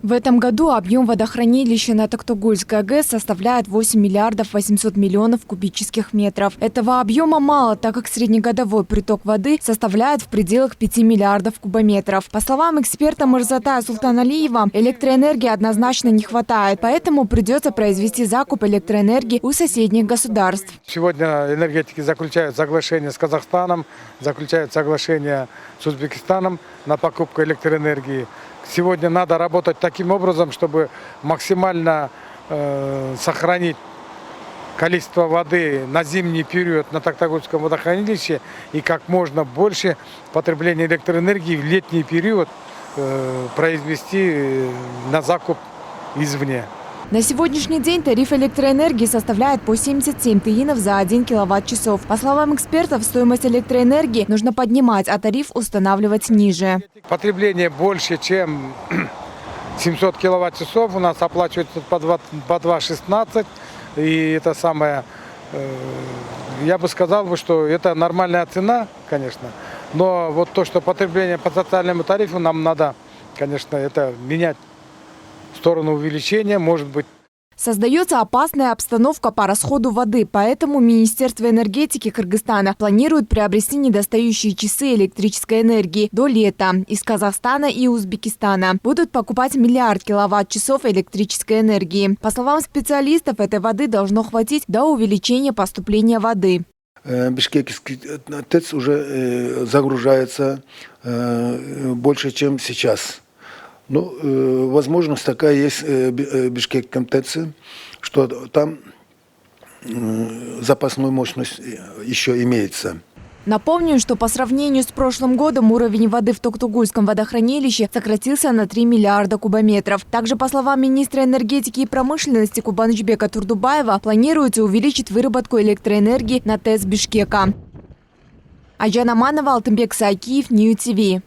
В этом году объем водохранилища на Токтогульской АГЭС составляет 8 миллиардов 800 миллионов кубических метров. Этого объема мало, так как среднегодовой приток воды составляет в пределах 5 миллиардов кубометров. По словам эксперта Мырзатая Султаналиева, электроэнергии однозначно не хватает, поэтому придется произвести закуп электроэнергии у соседних государств. Сегодня энергетики заключают соглашение с Казахстаном, заключают соглашение с Узбекистаном на покупку электроэнергии. Сегодня надо работать таким образом, чтобы максимально сохранить количество воды на зимний период на Токтогульском водохранилище и как можно больше потребления электроэнергии в летний период произвести на закуп извне. На сегодняшний день тариф электроэнергии составляет по 77 тыинов за 1 киловатт-часов. По словам экспертов, стоимость электроэнергии нужно поднимать, а тариф устанавливать ниже. Потребление больше, чем 700 киловатт-часов у нас оплачивается по 2,16. И это самое, я бы сказал, что это нормальная цена, конечно. Но вот то, что потребление по социальному тарифу, нам надо, конечно, это менять. В сторону увеличения, может быть. Создается опасная обстановка по расходу воды, поэтому Министерство энергетики Кыргызстана планирует приобрести недостающие часы электрической энергии до лета из Казахстана и Узбекистана. Будут покупать миллиард киловатт-часов электрической энергии. По словам специалистов, этой воды должно хватить до увеличения поступления воды. Бишкекский ТЭЦ уже загружается больше, чем сейчас. Ну, возможность такая есть в Бишкекском ТЭЦе, что там запасной мощность еще имеется. Напомню, что по сравнению с прошлым годом уровень воды в Токтогульском водохранилище сократился на 3 миллиарда кубометров. Также, по словам министра энергетики и промышленности Кубанычбека Турдубаева, планируется увеличить выработку электроэнергии на ТЭЦ Бишкека. Айжан Аманова, Алтынбек Саакиев, Нью ТВ.